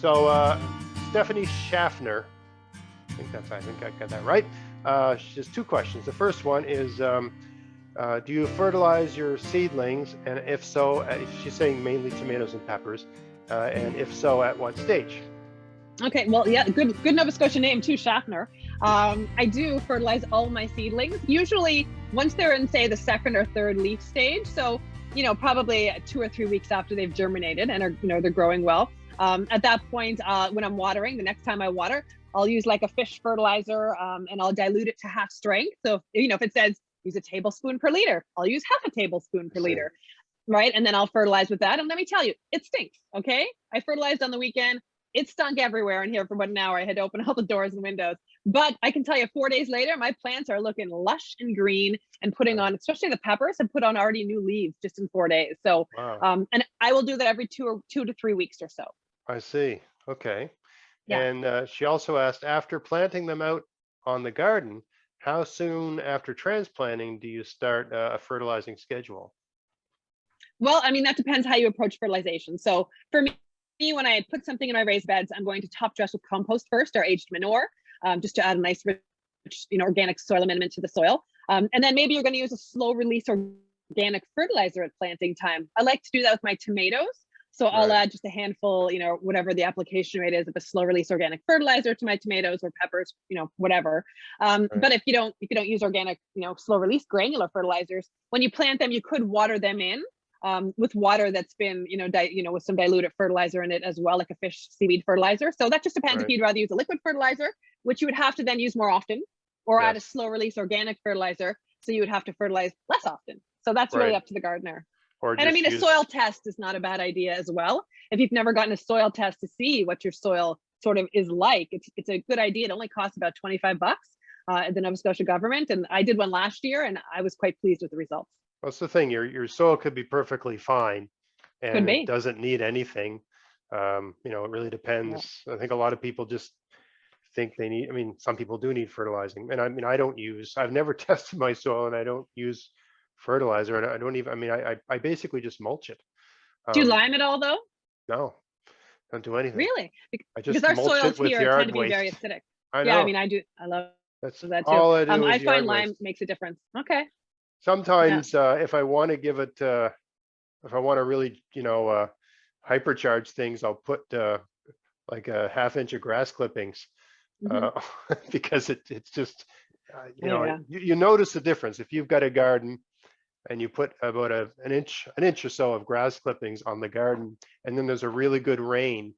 So Stephanie Schaffner, I think I got that right. She has two questions. The first one is, do you fertilize your seedlings? And if so, she's saying mainly tomatoes and peppers. And if so, at what stage? Okay, well, yeah, good Nova Scotia name too, Schaffner. I do fertilize all my seedlings, usually once they're in, say, the second or third leaf stage. So, probably 2 or 3 weeks after they've germinated and are, they're growing well. At that point, when I'm watering, the next time I water, I'll use like a fish fertilizer, and I'll dilute it to half strength. So, if it says use a tablespoon per liter, I'll use half a tablespoon per liter, right? And then I'll fertilize with that. And let me tell you, it stinks, okay? I fertilized on the weekend. It stunk everywhere in here for about an hour. I had to open all the doors and windows. But I can tell you 4 days later, my plants are looking lush and green and putting on, especially the peppers, have put on already new leaves just in 4 days. So, and I will do that every 2 to 3 weeks or so. I see. Okay. Yeah. And she also asked, after planting them out on the garden, how soon after transplanting do you start a fertilizing schedule? Well, I mean, that depends how you approach fertilization. So for me, when I put something in my raised beds, I'm going to top dress with compost first, or aged manure, just to add a nice, rich, organic soil amendment to the soil. And then maybe you're going to use a slow release organic fertilizer at planting time. I like to do that with my tomatoes. So I'll add just a handful, whatever the application rate is of a slow release organic fertilizer to my tomatoes or peppers, whatever. But if you don't use organic, slow release granular fertilizers, when you plant them, you could water them in with water that's been, with some diluted fertilizer in it as well, like a fish seaweed fertilizer. So that just depends if you'd rather use a liquid fertilizer, which you would have to then use more often, or add a slow release organic fertilizer, so you would have to fertilize less often. So that's really up to the gardener. And I mean, a soil test is not a bad idea as well. If you've never gotten a soil test to see what your soil sort of is like, it's a good idea. It only costs about $25 at the Nova Scotia government. And I did one last year and I was quite pleased with the results. That's the thing, your soil could be perfectly fine and it doesn't need anything. It really depends. I think a lot of people just think they need, some people do need fertilizing. And I've never tested my soil and I don't use fertilizer. And I don't even, I basically just mulch it. Do you lime it all though? No, don't do anything. Really? I just because our mulch soils it with here yard tend to be waste. very acidic. I know. Yeah, I do. I love That's that too. all I do. I find lime makes a difference. Okay. Sometimes if I want to give it, if I want to really, hypercharge things, I'll put like a ½ inch of grass clippings because it's just, you notice the difference. If you've got a garden and you put about an inch or so of grass clippings on the garden, and then there's a really good rain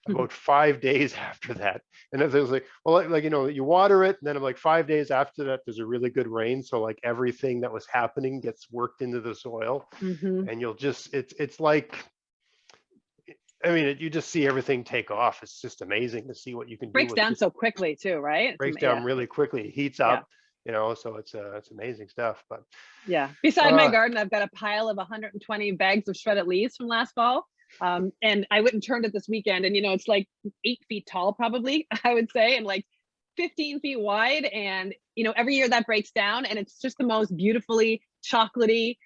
about 5 days after that. And if there's you water it, and then like 5 days after that, there's a really good rain. So like everything that was happening gets worked into the soil, and you'll just, it's like, you just see everything take off. It's just amazing to see what you can do. Breaks down so quickly too, right? Breaks down really quickly, it heats up. So it's amazing stuff. But beside my garden, I've got a pile of 120 bags of shredded leaves from last fall. And I went and turned it this weekend, and it's like 8 feet tall, probably, I would say, and like 15 feet wide. And every year that breaks down, and it's just the most beautifully chocolatey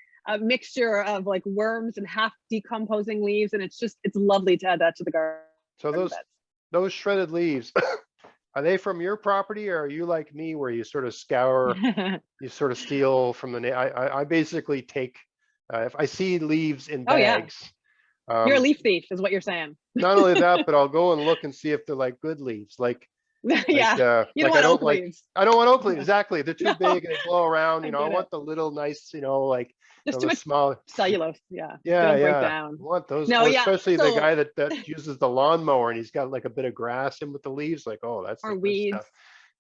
mixture of like worms and half decomposing leaves, and it's lovely to add that to the garden. So those shredded leaves, are they from your property, or are you like me where you sort of scour, you sort of steal from I basically take, if I see leaves in bags. You're a leaf thief is what you're saying. Not only that, but I'll go and look and see if they're like good leaves. Like, you don't want oak leaves. I don't want oak leaves. Exactly. They're too big and they blow around. I want the little nice, like just too much small cellulose. Yeah. Break down. I want those. Especially the guy that uses the lawnmower and he's got like a bit of grass in with the leaves. Like, oh, that's or weeds.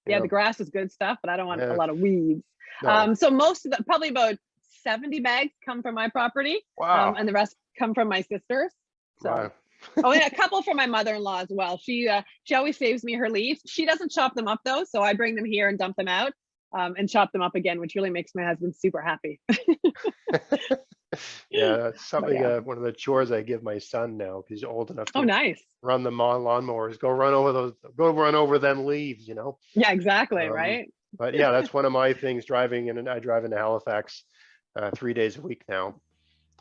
Yeah, the grass is good stuff, but I don't want a lot of weeds. No. So most of probably about 70 bags come from my property. Wow. And the rest come from my sisters. So. Wow. And a couple from my mother-in-law as well. She always saves me her leaves. She doesn't chop them up though, so I bring them here and dump them out, and chop them up again, which really makes my husband super happy. That's something. One of the chores I give my son now, because he's old enough to run the lawnmowers. Go run over them leaves. Yeah, exactly. Right. But that's one of my things. Driving, and I drive into Halifax 3 days a week now,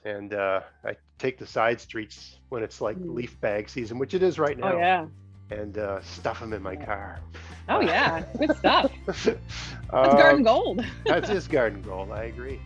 and I take the side streets when it's like Mm. leaf bag season, which it is right now, Oh yeah. and stuff them in my car. Oh yeah. Good stuff. That's Uh, garden gold. That's just garden gold. I agree.